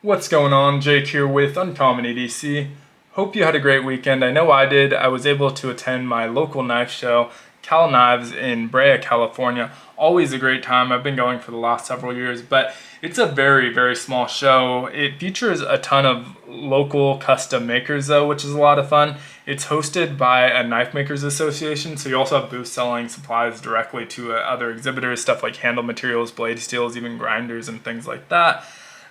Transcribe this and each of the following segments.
What's going on? Jake here with Uncommon EDC. Hope you had a great weekend. I know I did. I was able to attend my local knife show, Cal Knives in Brea, California. Always a great time. I've been going for the last several years, but it's a very, very small show. It features a ton of local custom makers though, which is a lot of fun. It's hosted by a Knife Makers Association, so you also have booths selling supplies directly to other exhibitors, stuff like handle materials, blade steels, even grinders and things like that.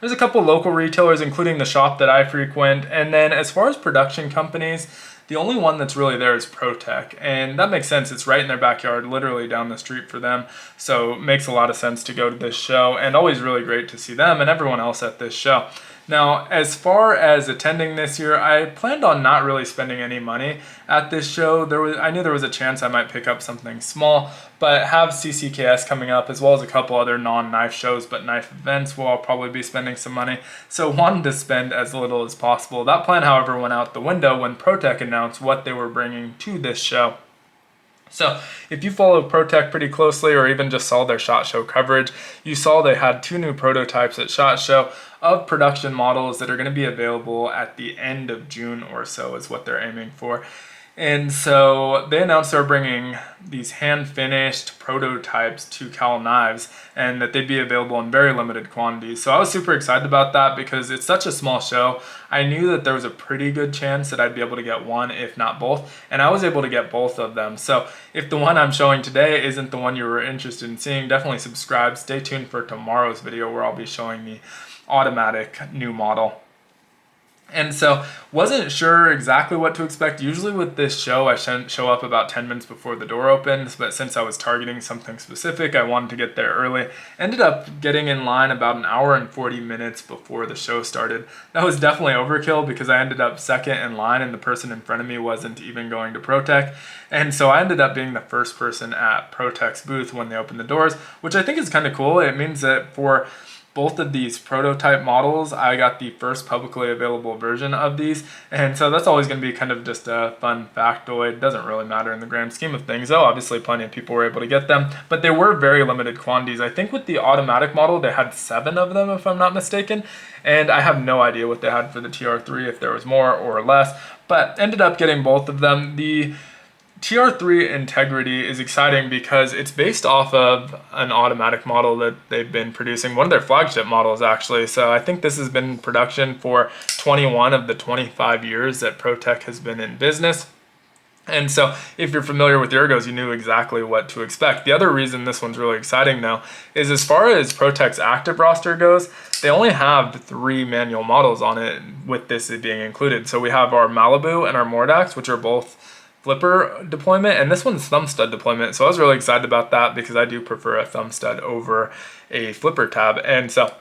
There's a couple local retailers, including the shop that I frequent. And then as far as production companies, the only one that's really there is Protech. And that makes sense. It's right in their backyard, literally down the street for them. So it makes a lot of sense to go to this show, and always really great to see them and everyone else at this show. Now, as far as attending this year, I planned on not really spending any money at this show. I knew there was a chance I might pick up something small, but have CCKS coming up as well as a couple other non-knife shows but knife events where I'll probably be spending some money. So wanted to spend as little as possible. That plan, however, went out the window when Protech announced what they were bringing to this show. So if you follow Protech pretty closely or even just saw their SHOT Show coverage, you saw they had 2 new prototypes at SHOT Show of production models that are going to be available at the end of June or so is what they're aiming for. And so they announced they're bringing these hand-finished prototypes to Cal Knives and that they'd be available in very limited quantities. So I was super excited about that because it's such a small show. I knew that there was a pretty good chance that I'd be able to get one, if not both, and I was able to get both of them. So if the one I'm showing today isn't the one you were interested in seeing, definitely subscribe. Stay tuned for tomorrow's video where I'll be showing the automatic new model. And so wasn't sure exactly what to expect. Usually with this show, I show up about 10 minutes before the door opens, but since I was targeting something specific, I wanted to get there early. Ended up getting in line about an hour and 40 minutes before the show started. That was definitely overkill because I ended up second in line and the person in front of me wasn't even going to Protech. And so I ended up being the first person at Protech's booth when they opened the doors, which I think is kind of cool. It means that for both of these prototype models, I got the first publicly available version of these, and so that's always going to be kind of just a fun factoid. It doesn't really matter in the grand scheme of things, though. Obviously, plenty of people were able to get them, but they were very limited quantities. I think with the automatic model, they had 7 of them, if I'm not mistaken, and I have no idea what they had for the TR3, if there was more or less, but ended up getting both of them. The TR3 Integrity is exciting because it's based off of an automatic model that they've been producing, one of their flagship models actually. So I think this has been in production for 21 of the 25 years that Protech has been in business. And so if you're familiar with ergos, you knew exactly what to expect. The other reason this one's really exciting though is as far as Protech's active roster goes, they only have 3 manual models on it with this being included. So we have our Malibu and our Mordax, which are both flipper deployment, and this one's thumb stud deployment. So I was really excited about that because I do prefer a thumb stud over a flipper tab, and so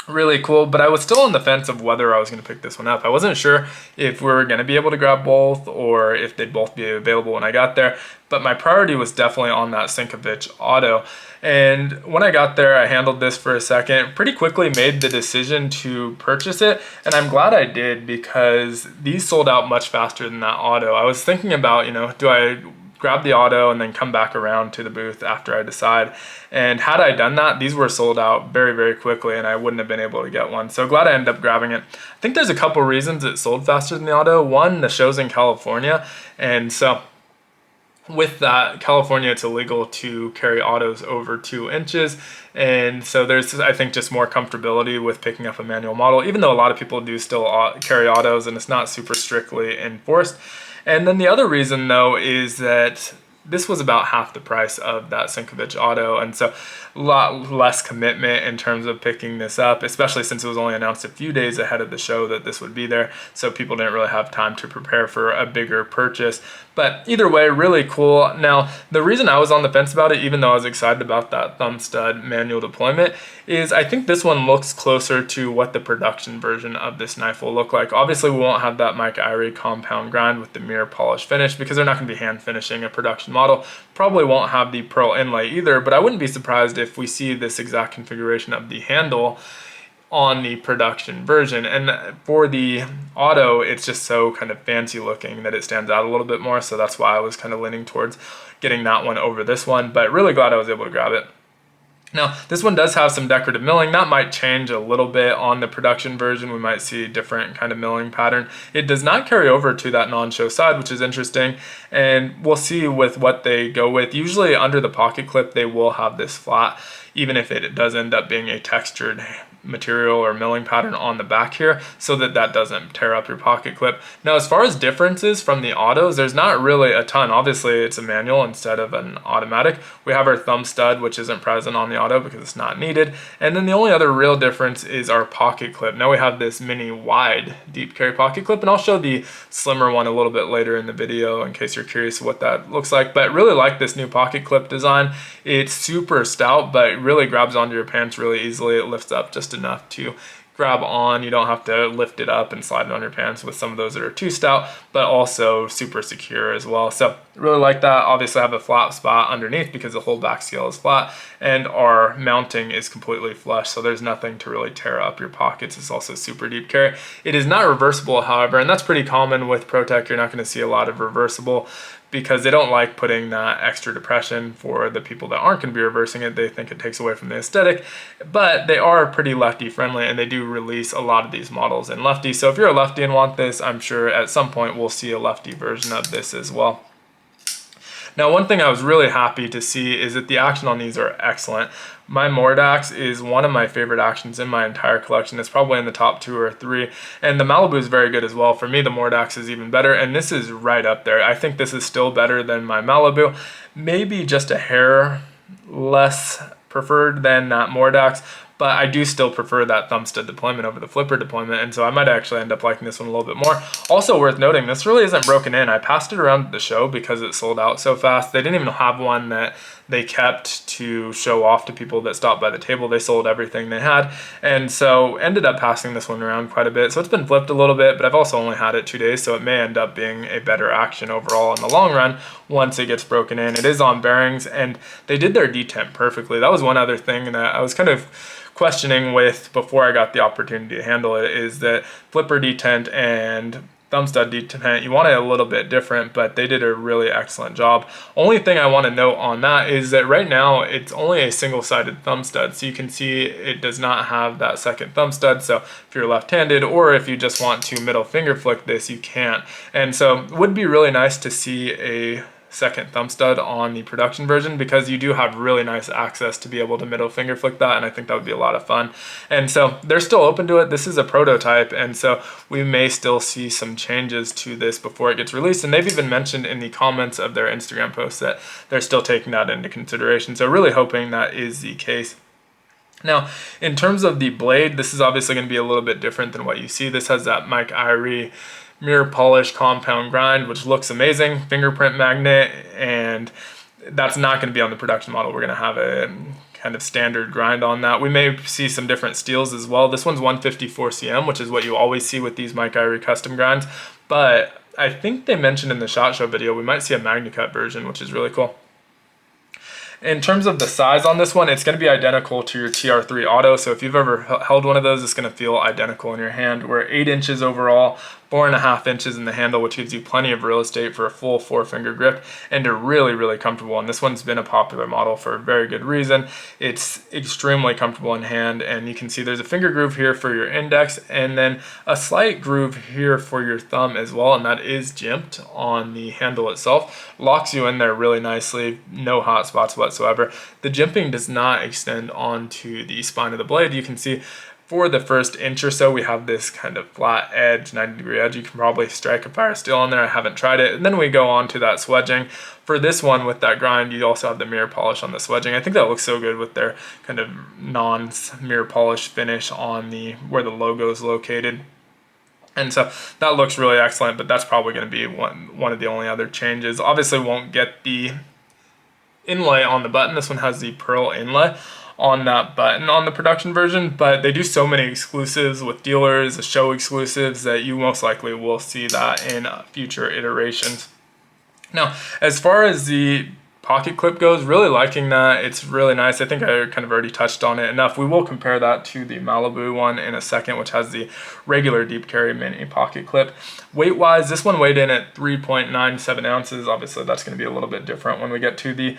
really cool. But I was still on the fence of whether I was going to pick this one up. I wasn't sure if we were going to be able to grab both or if they'd both be available when I got there, but my priority was definitely on that Sinkovich Auto. And when I got there, I handled this for a second, pretty quickly made the decision to purchase it, and I'm glad I did because these sold out much faster than that Auto. I was thinking about, do I grab the Auto and then come back around to the booth after I decide? And had I done that, these were sold out very, very quickly and I wouldn't have been able to get one. So glad I ended up grabbing it. I think there's a couple reasons it sold faster than the Auto. One, the show's in California, and so with that, California, it's illegal to carry autos over 2 inches. And so there's, I think, just more comfortability with picking up a manual model, even though a lot of people do still carry autos and it's not super strictly enforced. And then the other reason, though, is that this was about half the price of that Sinkovich Auto, and so a lot less commitment in terms of picking this up, especially since it was only announced a few days ahead of the show that this would be there, so people didn't really have time to prepare for a bigger purchase. But either way, really cool. Now, the reason I was on the fence about it, even though I was excited about that thumb stud manual deployment, is I think this one looks closer to what the production version of this knife will look like. Obviously, we won't have that Mike Irie compound grind with the mirror polish finish because they're not going to be hand finishing a production model. Probably won't have the pearl inlay either, but I wouldn't be surprised if we see this exact configuration of the handle on the production version. And for the Auto, it's just so kind of fancy looking that it stands out a little bit more, so that's why I was kind of leaning towards getting that one over this one, but really glad I was able to grab it. Now, this one does have some decorative milling. That might change a little bit on the production version. We might see a different kind of milling pattern. It does not carry over to that non-show side, which is interesting. And we'll see with what they go with. Usually under the pocket clip, they will have this flat, even if it does end up being a textured material or milling pattern on the back here, so that that doesn't tear up your pocket clip. Now, as far as differences from the autos, there's not really a ton. Obviously, it's a manual instead of an automatic. We have our thumb stud, which isn't present on the auto because it's not needed. And then the only other real difference is our pocket clip. Now we have this mini wide deep carry pocket clip, and I'll show the slimmer one a little bit later in the video in case you're curious what that looks like. But I really like this new pocket clip design. It's super stout, but it really grabs onto your pants really easily. It lifts up just enough to grab on. You don't have to lift it up and slide it on your pants with some of those that are too stout, but also super secure as well. So really like that. Obviously I have a flat spot underneath because the whole back scale is flat, and our mounting is completely flush, so there's nothing to really tear up your pockets. It's also super deep carry. It is not reversible, however, and that's pretty common with Protech. You're not going to see a lot of reversible because they don't like putting that extra depression for the people that aren't going to be reversing it. They think it takes away from the aesthetic, but they are pretty lefty friendly, and they do release a lot of these models in lefty. So if you're a lefty and want this, I'm sure at some point we'll see a lefty version of this as well. Now, one thing I was really happy to see is that the action on these are excellent. My Mordax is one of my favorite actions in my entire collection. It's probably in the top 2 or 3. And the Malibu is very good as well. For me, the Mordax is even better. And this is right up there. I think this is still better than my Malibu. Maybe just a hair less preferred than that Mordax. But I do still prefer that thumb stud deployment over the flipper deployment, and so I might actually end up liking this one a little bit more. Also worth noting, this really isn't broken in. I passed it around the show because it sold out so fast. They didn't even have one that they kept to show off to people that stopped by the table. They sold everything they had, and so ended up passing this one around quite a bit. So it's been flipped a little bit, but I've also only had it 2 days, so it may end up being a better action overall in the long run once it gets broken in. It is on bearings, and they did their detent perfectly. That was one other thing that I was kind of questioning with before I got the opportunity to handle it, is that flipper detent and thumb stud detent, you want it a little bit different, but they did a really excellent job. Only thing I want to note on that is that right now it's only a single-sided thumb stud, so you can see it does not have that second thumb stud. So if you're left-handed, or if you just want to middle finger flick this, you can't. And so it would be really nice to see a second thumb stud on the production version, because you do have really nice access to be able to middle finger flick that, and I think that would be a lot of fun. And so they're still open to it. This is a prototype, and so we may still see some changes to this before it gets released, and they've even mentioned in the comments of their Instagram posts that they're still taking that into consideration, so really hoping that is the case. Now, in terms of the blade, this is obviously going to be a little bit different than what you see. This has that Mike Irie mirror polish compound grind, which looks amazing, fingerprint magnet, and that's not going to be on the production model. We're going to have a kind of standard grind on that. We may see some different steels as well. This one's 154 cm, which is what you always see with these Mike Irie custom grinds, but I think they mentioned in the SHOT Show video we might see a MagnaCut version, which is really cool. In terms of the size on this one, it's going to be identical to your TR3 Auto, so if you've ever held one of those, it's going to feel identical in your hand. We're 8 inches overall, 4.5 inches in the handle, which gives you plenty of real estate for a full 4-finger grip, and they're really, really comfortable. And this one's been a popular model for a very good reason. It's extremely comfortable in hand, and you can see there's a finger groove here for your index, and then a slight groove here for your thumb as well, and that is jimped on the handle itself. Locks you in there really nicely, no hot spots whatsoever. The jimping does not extend onto the spine of the blade. You can see for the first inch or so, we have this kind of flat edge, 90-degree edge. You can probably strike a fire steel on there. I haven't tried it. And then we go on to that swedging. For this one with that grind, you also have the mirror polish on the swedging. I think that looks so good with their kind of non-mirror polish finish on the where the logo is located. And so that looks really excellent, but that's probably going to be one of the only other changes. Obviously won't get the inlay on the button. This one has the pearl inlay on that button on the production version, but they do so many exclusives with dealers, show exclusives, that you most likely will see that in future iterations. Now, as far as the pocket clip goes, really liking that. It's really nice. I think I kind of already touched on it enough. We will compare that to the Malibu one in a second, which has the regular deep carry mini pocket clip. Weight wise, this one weighed in at 3.97 ounces. Obviously that's going to be a little bit different when we get to the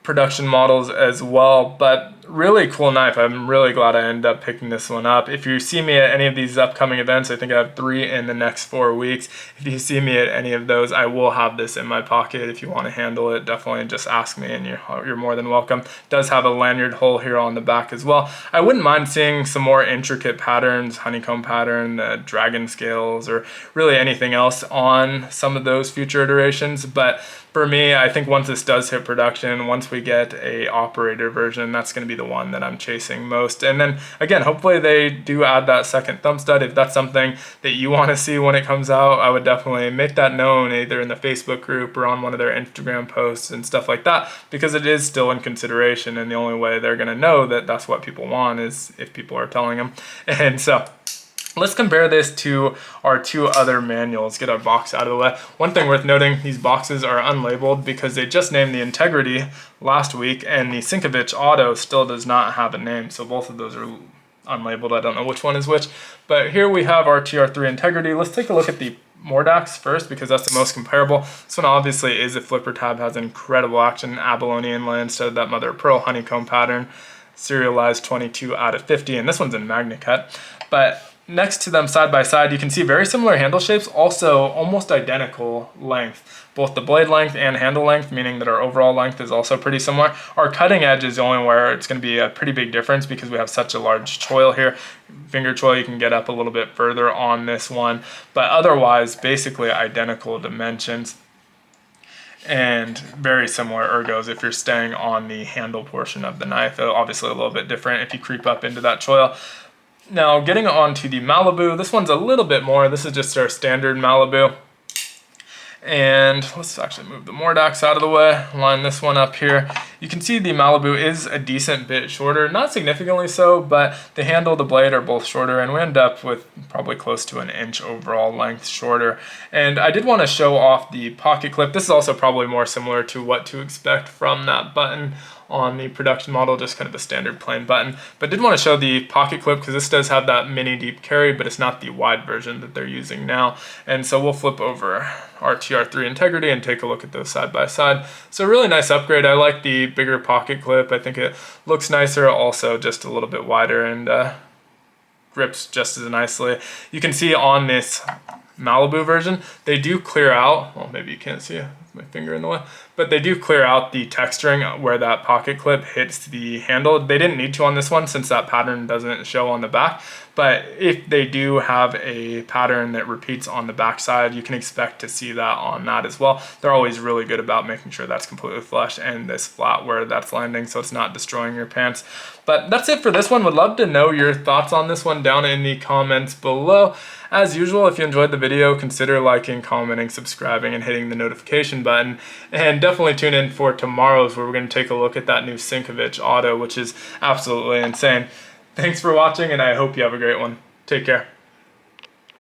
production models as well, but really cool knife. I'm really glad I ended up picking this one up. If you see me at any of these upcoming events, I think I have 3 in the next 4 weeks. If you see me at any of those, I will have this in my pocket. If you want to handle it, definitely just ask me and you're more than welcome. It does have a lanyard hole here on the back as well. I wouldn't mind seeing some more intricate patterns, honeycomb pattern, dragon scales, or really anything else on some of those future iterations, but for me, I think once this does hit production, once we get a operator version, that's going to be the one that I'm chasing most. And then again, hopefully they do add that second thumb stud. If that's something that you want to see when it comes out, I would definitely make that known either in the Facebook group or on one of their Instagram posts and stuff like that, because it is still in consideration, and the only way they're going to know that that's what people want is if people are telling them. And so let's compare this to our 2 other manuals, get our box out of the way. One thing worth noting, these boxes are unlabeled because they just named the Integrity last week, and the Sinkovich Auto still does not have a name, so both of those are unlabeled. I don't know which one is which, but here we have our TR3 Integrity. Let's take a look at the Mordax first, because that's the most comparable. This one obviously is a flipper tab, has incredible action, abalone inlay instead of that mother of pearl honeycomb pattern, serialized 22 out of 50, and this one's in magna cut. But next to them side by side, you can see very similar handle shapes, also almost identical length. Both the blade length and handle length, meaning that our overall length is also pretty similar. Our cutting edge is the only where it's going to be a pretty big difference because we have such a large choil here. Finger choil, you can get up a little bit further on this one, but otherwise basically identical dimensions and very similar ergos if you're staying on the handle portion of the knife. Obviously a little bit different if you creep up into that choil. Now getting on to the Malibu, this one's a little bit more. This is just our standard Malibu. And let's actually move the Mordax out of the way, line this one up here. You can see the Malibu is a decent bit shorter, not significantly so, but the handle, the blade are both shorter, and we end up with probably close to 1 inch overall length shorter. And I did want to show off the pocket clip. This is also probably more similar to what to expect from that button on the production model, just kind of a standard plain button. But did want to show the pocket clip because this does have that mini deep carry, but it's not the wide version that they're using now. And so we'll flip over our TR3 Integrity and take a look at those side by side. So really nice upgrade. I like the bigger pocket clip. I think it looks nicer, also just a little bit wider, and grips just as nicely. You can see on this Malibu version, they do clear out, well, maybe you can't see it with my finger in the way, but they do clear out the texturing where that pocket clip hits the handle. They didn't need to on this one since that pattern doesn't show on the back, but if they do have a pattern that repeats on the back side, you can expect to see that on that as well. They're always really good about making sure that's completely flush and this flat where that's landing so it's not destroying your pants. But that's it for this one. Would love to know your thoughts on this one down in the comments below. As usual, if you enjoyed the video, consider liking, commenting, subscribing, and hitting the notification button. And definitely tune in for tomorrow's where we're going to take a look at that new Sinkovich Auto, which is absolutely insane. Thanks for watching, and I hope you have a great one. Take care.